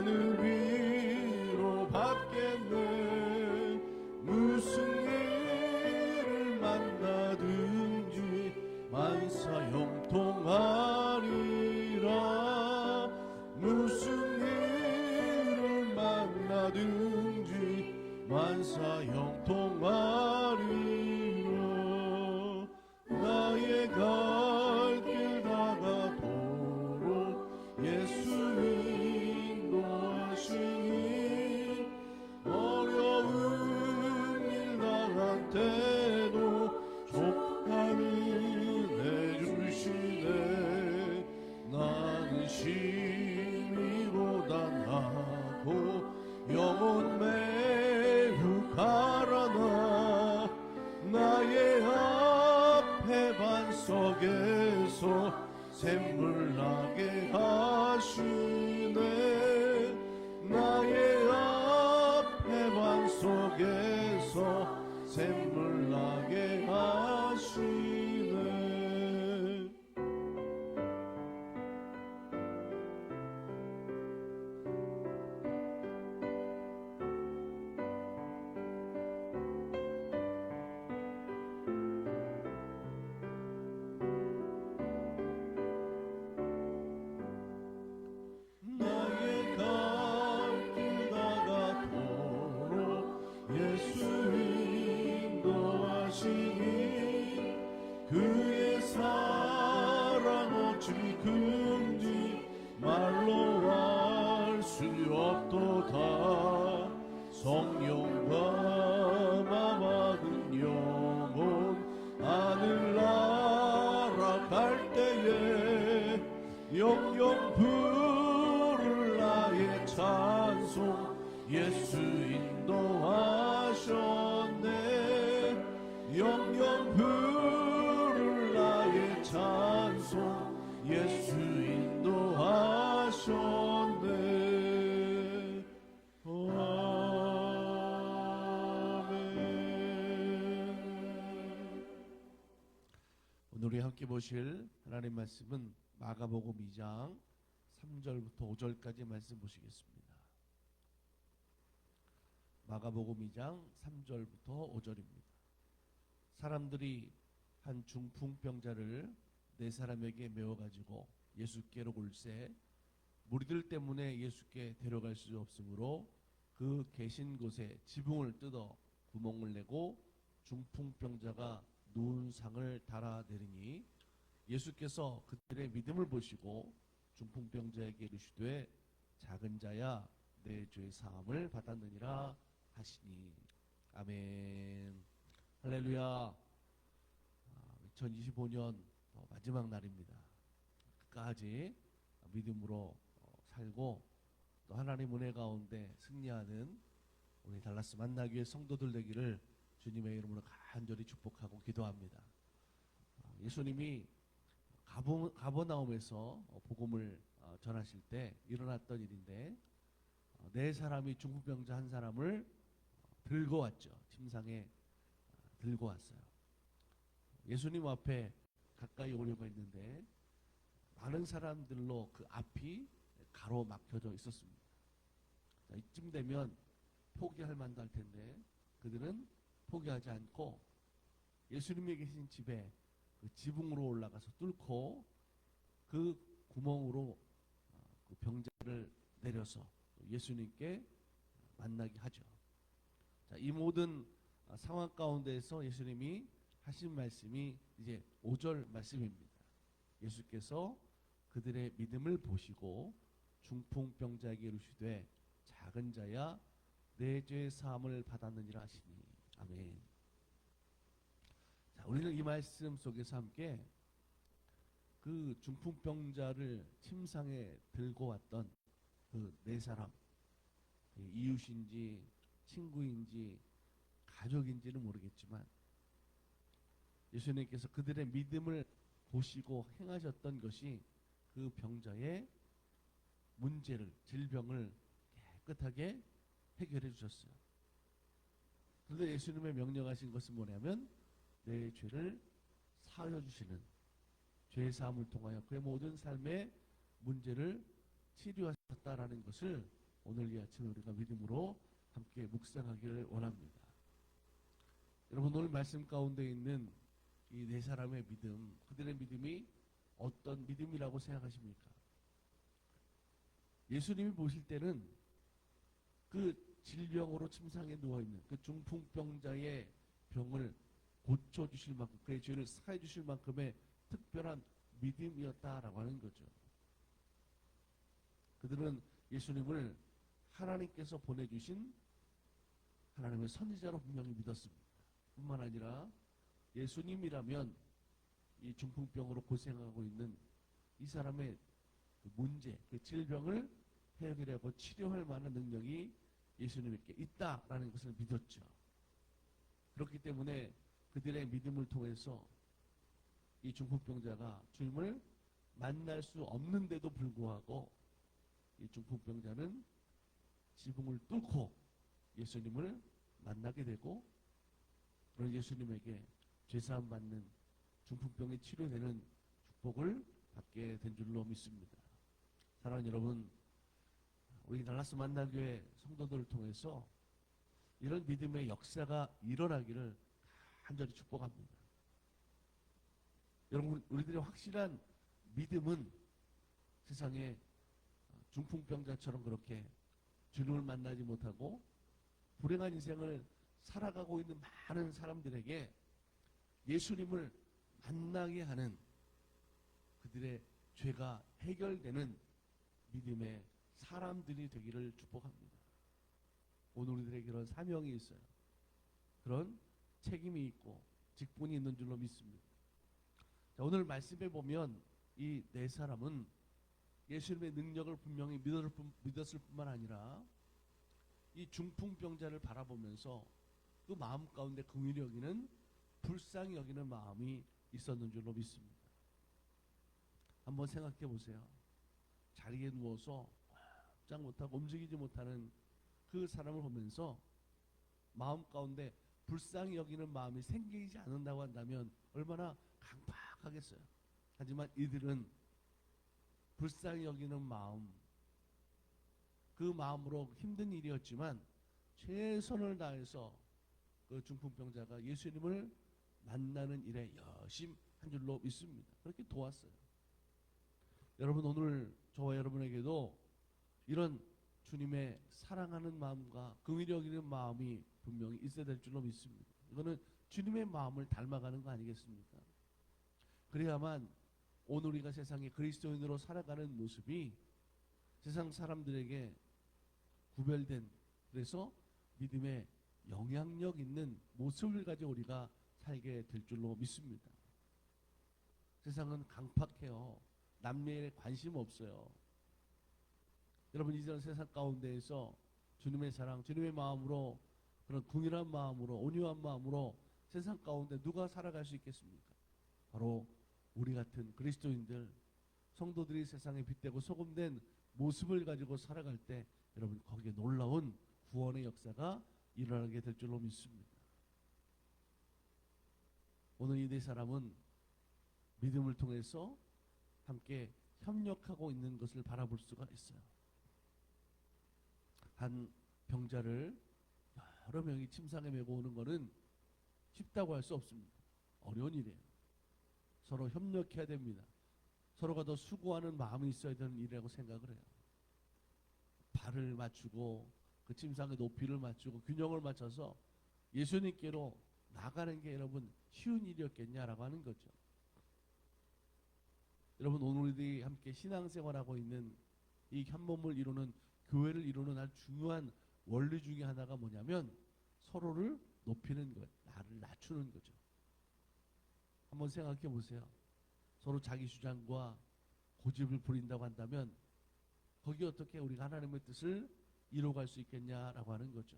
하늘 위로 받겠네. 무슨 일을 만나든지 만사 형통하리라. 무슨 일을 만나든지 만사 형통하리라. 나의 갈 길 다가도록 예수 인도하시니 어려운 일 당할 때도 족하는 해주시네. 나는 심히보다 나고 영혼 매우 가라나. 나의 앞에 반석에서 샘물 나게 하시네. 나의 앞에 반석에서 샘물 나게 하시네. 그의 사랑 어찌 큰지 말로 알 수 없도다. 성령과 마받은 영혼 하늘 날아갈 때에 영영 부를 나의 찬송. 예수 인도하셨네. 영영 부를 나의 찬송. 예수 인도하셨네. 아멘. 오늘 우리 함께 보실 하나님 말씀은 마가복음 2장 3절부터 5절까지 말씀 보시겠습니다. 마가복음 2장 3절부터 5절입니다. 사람들이 한 중풍병자를 네 사람에게 메워가지고 예수께로 올세 무리들 때문에 예수께 데려갈 수 없으므로 그 계신 곳에 지붕을 뜯어 구멍을 내고 중풍병자가 누운 상을 달아내리니 예수께서 그들의 믿음을 보시고 중풍병자에게 이르시되 작은 자야 내 죄 사함을 받았느니라 하시니. 아멘. 할렐루야. 2025년 마지막 날입니다. 끝까지 믿음으로 살고 또 하나님 은혜 가운데 승리하는 우리 달라스 만나교회 성도들 되기를 주님의 이름으로 간절히 축복하고 기도합니다. 예수님이 가버나움에서 복음을 전하실 때 일어났던 일인데 네 사람이 중풍병자 한 사람을 들고 왔죠. 침상에 들고 왔어요. 예수님 앞에 가까이 오려고 했는데 많은 사람들로 그 앞이 가로막혀져 있었습니다. 자, 이쯤 되면 포기할 만도 할 텐데 그들은 포기하지 않고 예수님이 계신 집에 그 지붕으로 올라가서 뚫고 그 구멍으로 그 병자를 내려서 예수님께 만나게 하죠. 자, 이 모든 상황 가운데에서 예수님이 하신 말씀이 이제 5절 말씀입니다. 예수께서 그들의 믿음을 보시고 중풍병자에게 이르시되 작은 자야 내 죄 사함을 받았느니라 하시니. 아멘. 자, 우리는 이 말씀 속에서 함께 그 중풍병자를 침상에 들고 왔던 그 네 사람, 이웃인지 친구인지 가족인지는 모르겠지만 예수님께서 그들의 믿음을 보시고 행하셨던 것이 그 병자의 문제를, 질병을 깨끗하게 해결해 주셨어요. 그런데 예수님의 명령하신 것은 뭐냐면 내 죄를 사하여 주시는, 죄 사함을 통하여 그의 모든 삶의 문제를 치료하셨다라는 것을 오늘 이 아침에 우리가 믿음으로 함께 묵상하기를 원합니다. 여러분, 오늘 말씀 가운데 있는 이 네 사람의 믿음, 그들의 믿음이 어떤 믿음이라고 생각하십니까? 예수님이 보실 때는 그 질병으로 침상에 누워있는 그 중풍병자의 병을 고쳐주실 만큼, 그의 죄를 사해 주실 만큼의 특별한 믿음이었다라고 하는 거죠. 그들은 예수님을 하나님께서 보내주신 하나님의 선지자로 분명히 믿었습니다. 뿐만 아니라 예수님이라면 이 중풍병으로 고생하고 있는 이 사람의 그 문제, 그 질병을 해결하고 치료할 만한 능력이 예수님께 있다라는 것을 믿었죠. 그렇기 때문에 그들의 믿음을 통해서 이 중풍병자가 주님을 만날 수 없는데도 불구하고 이 중풍병자는 지붕을 뚫고 예수님을 만나게 되고, 그런 예수님에게 죄사함 받는 중풍병이 치료되는 축복을 받게 된 줄로 믿습니다. 사랑하는 여러분, 우리 달라스 만나교회 성도들을 통해서 이런 믿음의 역사가 일어나기를 간절히 축복합니다. 여러분, 우리들의 확실한 믿음은 세상에 중풍병자처럼 그렇게 주님을 만나지 못하고 불행한 인생을 살아가고 있는 많은 사람들에게 예수님을 만나게 하는, 그들의 죄가 해결되는 믿음의 사람들이 되기를 축복합니다. 오늘 우리들에게 그런 사명이 있어요. 그런 책임이 있고 직분이 있는 줄로 믿습니다. 자, 오늘 말씀에 보면 이 네 사람은 예수님의 능력을 분명히 믿었을 뿐만 아니라 이 중풍병자를 바라보면서 그 마음 가운데 긍휼히 여기는, 불쌍히 여기는 마음이 있었는 줄로 믿습니다. 한번 생각해 보세요. 자리에 누워서 꼼짝 못하고 움직이지 못하는 그 사람을 보면서 마음 가운데 불쌍히 여기는 마음이 생기지 않는다고 한다면 얼마나 강팍하겠어요. 하지만 이들은 불쌍히 여기는 마음, 그 마음으로 힘든 일이었지만 최선을 다해서 그 중풍병자가 예수님을 만나는 일에 열심한 줄로 믿습니다. 그렇게 도왔어요. 여러분, 오늘 저와 여러분에게도 이런 주님의 사랑하는 마음과 긍휼히 여기는 마음이 분명히 있어야 될 줄로 믿습니다. 이거는 주님의 마음을 닮아가는 거 아니겠습니까? 그래야만 오늘 우리가 세상에 그리스도인으로 살아가는 모습이 세상 사람들에게 구별된, 그래서 믿음의 영향력 있는 모습을 가지고 우리가 살게 될 줄로 믿습니다. 세상은 강팍해요. 남녀에 관심 없어요. 여러분, 이전 세상 가운데에서 주님의 사랑, 주님의 마음으로, 그런 긍휼한 마음으로, 온유한 마음으로 세상 가운데 누가 살아갈 수 있겠습니까? 바로 우리 같은 그리스도인들, 성도들이 세상에 빛되고 소금된 모습을 가지고 살아갈 때 여러분, 거기에 놀라운 구원의 역사가 일어나게 될 줄로 믿습니다. 오늘 이 네 사람은 믿음을 통해서 함께 협력하고 있는 것을 바라볼 수가 있어요. 한 병자를 여러 명이 침상에 메고 오는 것은 쉽다고 할 수 없습니다. 어려운 일이에요. 서로 협력해야 됩니다. 서로가 더 수고하는 마음이 있어야 되는 일이라고 생각을 해요. 발을 맞추고 그 침상의 높이를 맞추고 균형을 맞춰서 예수님께로 나가는 게 여러분 쉬운 일이었겠냐라고 하는 거죠. 여러분, 오늘 우리들이 함께 신앙생활하고 있는 이 한몸을 이루는, 교회를 이루는 아주 중요한 원리 중에 하나가 뭐냐면 서로를 높이는 거예요. 나를 낮추는 거죠. 한번 생각해 보세요. 서로 자기 주장과 고집을 부린다고 한다면 거기 어떻게 우리가 하나님의 뜻을 이루어갈 수 있겠냐라고 하는 거죠.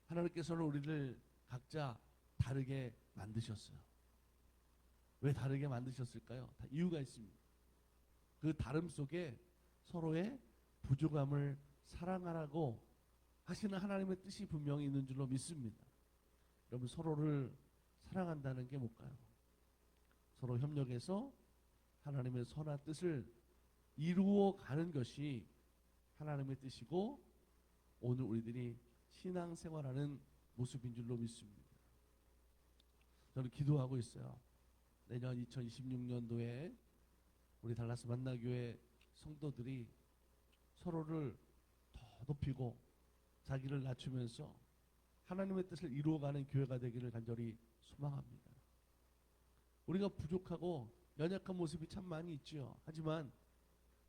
하나님께서는 우리를 각자 다르게 만드셨어요. 왜 다르게 만드셨을까요? 다 이유가 있습니다. 그 다름 속에 서로의 부족함을 사랑하라고 하시는 하나님의 뜻이 분명히 있는 줄로 믿습니다. 여러분, 서로를 사랑한다는 게 뭘까요? 서로 협력해서 하나님의 선한 뜻을 이루어 가는 것이 하나님의 뜻이고 오늘 우리들이 신앙생활하는 모습인 줄로 믿습니다. 저는 기도하고 있어요. 내년 2026년도에 우리 달라스 만나교회 성도들이 서로를 더 높이고 자기를 낮추면서 하나님의 뜻을 이루어가는 교회가 되기를 간절히 소망합니다. 우리가 부족하고 연약한 모습이 참 많이 있지요. 하지만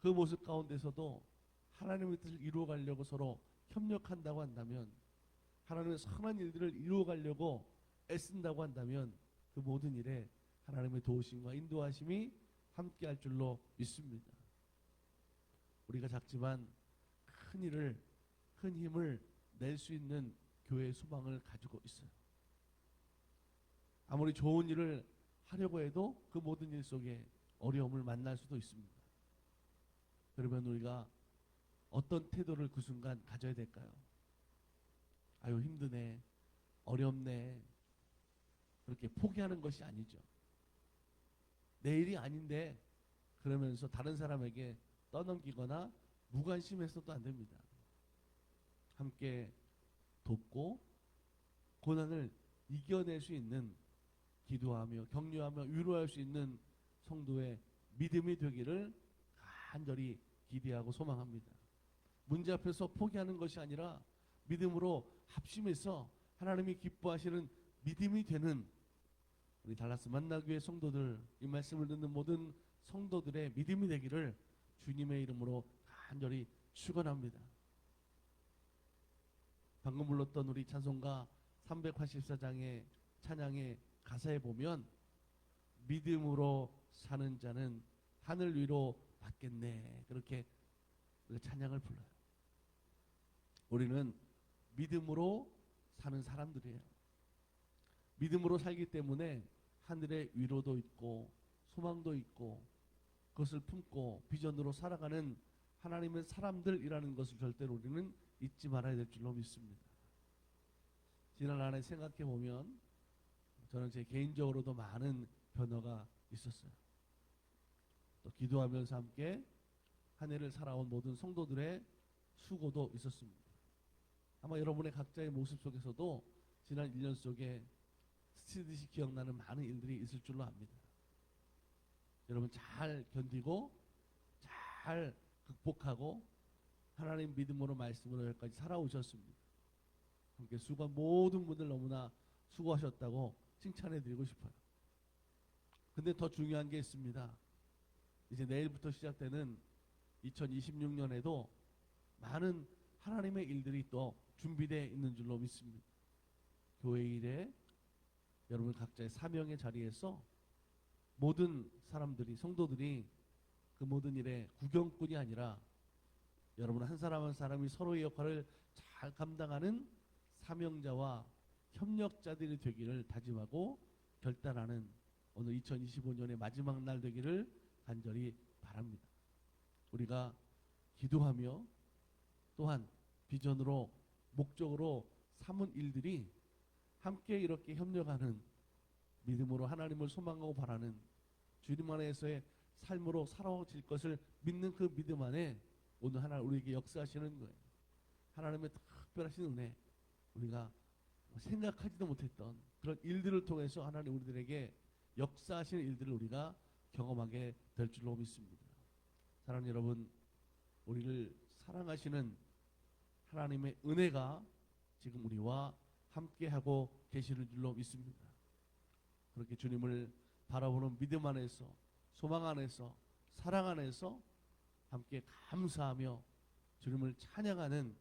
그 모습 가운데서도 하나님의 뜻을 이루어가려고 서로 협력한다고 한다면, 하나님의 선한 일들을 이루어가려고 애쓴다고 한다면 그 모든 일에 하나님의 도우심과 인도하심이 함께할 줄로 믿습니다. 우리가 작지만 큰 일을, 큰 힘을 낼 수 있는 교회의 소망을 가지고 있어요. 아무리 좋은 일을 하려고 해도 그 모든 일 속에 어려움을 만날 수도 있습니다. 그러면 우리가 어떤 태도를 그 순간 가져야 될까요? 아유 힘드네, 어렵네, 그렇게 포기하는 것이 아니죠. 내 일이 아닌데 그러면서 다른 사람에게 떠넘기거나 무관심해서도 안 됩니다. 함께 돕고 고난을 이겨낼 수 있는, 기도하며 격려하며 위로할 수 있는 성도의 믿음이 되기를 간절히 기대하고 소망합니다. 문제 앞에서 포기하는 것이 아니라 믿음으로 합심해서 하나님이 기뻐하시는 믿음이 되는 우리 달라스 만나교회 성도들, 이 말씀을 듣는 모든 성도들의 믿음이 되기를 주님의 이름으로 간절히 축원합니다. 방금 불렀던 우리 찬송가 384장의 찬양의 가사에 보면 믿음으로 사는 자는 하늘 위로 받겠네, 그렇게 찬양을 불러요. 우리는 믿음으로 사는 사람들이에요. 믿음으로 살기 때문에 하늘의 위로도 있고 소망도 있고 그것을 품고 비전으로 살아가는 하나님의 사람들이라는 것을 절대로 우리는 잊지 말아야 될 줄로 믿습니다. 지난 한 해 생각해 보면 저는 제 개인적으로도 많은 변화가 있었어요. 또 기도하면서 함께 한 해를 살아온 모든 성도들의 수고도 있었습니다. 아마 여러분의 각자의 모습 속에서도 지난 1년 속에 스치듯이 기억나는 많은 일들이 있을 줄로 압니다. 여러분 잘 견디고 잘 극복하고 하나님 믿음으로 말씀으로 여기까지 살아오셨습니다. 함께 수고한 모든 분들 너무나 수고하셨다고 칭찬해 드리고 싶어요. 근데 더 중요한 게 있습니다. 이제 내일부터 시작되는 2026년에도 많은 하나님의 일들이 또 준비되어 있는 줄로 믿습니다. 교회 일에 여러분 각자의 사명의 자리에서 모든 사람들이, 성도들이 그 모든 일에 구경꾼이 아니라 여러분 한 사람 한 사람이 서로의 역할을 잘 감당하는 사명자와 협력자들이 되기를 다짐하고 결단하는 오늘 2025년의 마지막 날 되기를 간절히 바랍니다. 우리가 기도하며 또한 비전으로 목적으로 삼은 일들이 함께 이렇게 협력하는, 믿음으로 하나님을 소망하고 바라는 주님 안에서의 삶으로 살아질 것을 믿는 그 믿음 안에 오늘 하나님 우리에게 역사하시는 거예요. 하나님의 특별하신 은혜, 우리가 생각하지도 못했던 그런 일들을 통해서 하나님 우리들에게 역사하시는 일들을 우리가 경험하게 될 줄로 믿습니다. 사랑하는 여러분, 우리를 사랑하시는 하나님의 은혜가 지금 우리와 함께하고 계시는 줄로 믿습니다. 그렇게 주님을 바라보는 믿음 안에서, 소망 안에서, 사랑 안에서 함께 감사하며 주님을 찬양하는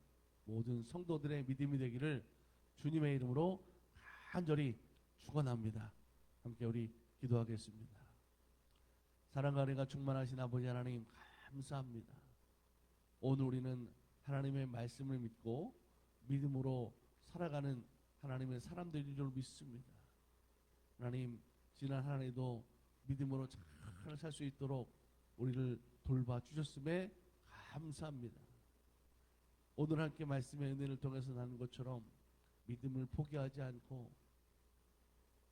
모든 성도들의 믿음이 되기를 주님의 이름으로 간절히 축원합니다. 함께 우리 기도하겠습니다. 사랑과 은혜가 충만하신 아버지 하나님 감사합니다. 오늘 우리는 하나님의 말씀을 믿고 믿음으로 살아가는 하나님의 사람들인 줄 믿습니다. 하나님, 지난 한 해도 믿음으로 잘 살 수 있도록 우리를 돌봐 주셨음에 감사합니다. 오늘 함께 말씀의 은혜를 통해서 나눈 것처럼 믿음을 포기하지 않고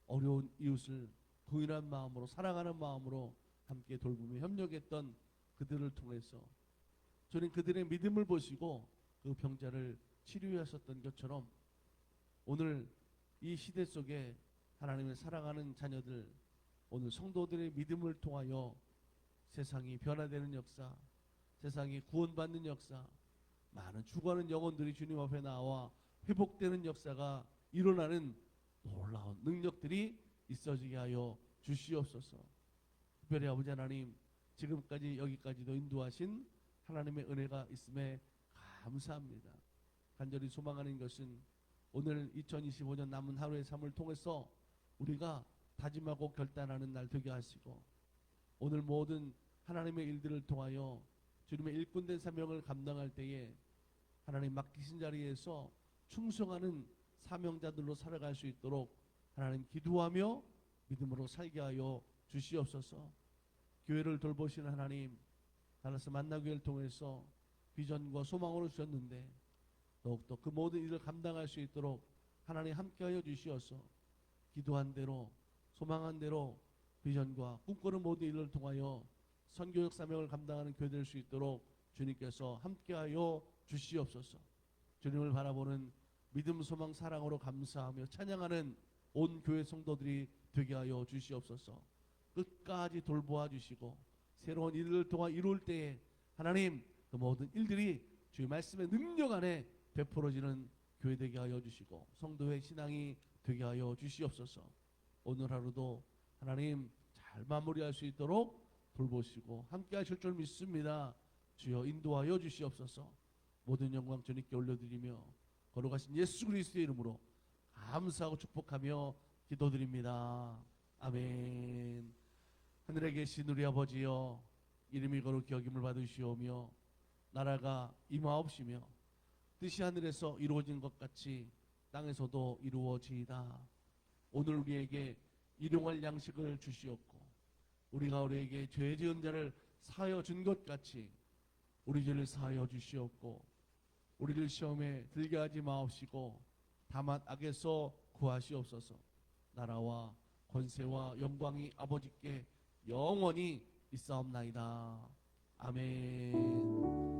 어려운 이웃을 동일한 마음으로, 사랑하는 마음으로 함께 돌보며 협력했던 그들을 통해서 주님 그들의 믿음을 보시고 그 병자를 치료하셨던 것처럼 오늘 이 시대 속에 하나님을 사랑하는 자녀들, 오늘 성도들의 믿음을 통하여 세상이 변화되는 역사, 세상이 구원받는 역사, 많은 죽어가는 영혼들이 주님 앞에 나와 회복되는 역사가 일어나는 놀라운 능력들이 있어지게 하여 주시옵소서. 특별히 아버지 하나님, 지금까지 여기까지도 인도하신 하나님의 은혜가 있음에 감사합니다. 간절히 소망하는 것은 오늘 2025년 남은 하루의 삶을 통해서 우리가 다짐하고 결단하는 날 되게 하시고, 오늘 모든 하나님의 일들을 통하여 주님의 일꾼된 사명을 감당할 때에 하나님 맡기신 자리에서 충성하는 사명자들로 살아갈 수 있도록 하나님 기도하며 믿음으로 살게 하여 주시옵소서. 교회를 돌보시는 하나님, 달라스 만나교회를 통해서 비전과 소망으로 주셨는데 더욱더 그 모든 일을 감당할 수 있도록 하나님 함께하여 주시어서 기도한 대로 소망한 대로 비전과 꿈꾸는 모든 일을 통하여 선교적 사명을 감당하는 교회 될 수 있도록 주님께서 함께하여 주시옵소서. 주님을 바라보는 믿음, 소망, 사랑으로 감사하며 찬양하는 온 교회 성도들이 되게 하여 주시옵소서. 끝까지 돌보아 주시고 새로운 일을 통해 이룰 때에 하나님 그 모든 일들이 주의 말씀의 능력 안에 베풀어지는 교회 되게 하여 주시고 성도의 신앙이 되게 하여 주시옵소서. 오늘 하루도 하나님 잘 마무리할 수 있도록 돌보시고 함께 하실 줄 믿습니다. 주여 인도하여 주시옵소서. 모든 영광 주님께 올려드리며 걸어가신 예수 그리스도의 이름으로 감사하고 축복하며 기도드립니다. 아멘. 하늘에 계신 우리 아버지여, 이름이 거룩히 여김을 받으시오며 나라가 임하옵시며 뜻이 하늘에서 이루어진 것 같이 땅에서도 이루어지이다. 오늘 우리에게 일용할 양식을 주시옵고 우리가 우리에게 죄 지은 자를 사하여 준 것 같이 우리 죄를 사하여 주시옵고 우리를 시험에 들게 하지 마옵시고 다만 악에서 구하시옵소서. 나라와 권세와 영광이 아버지께 영원히 있사옵나이다. 아멘.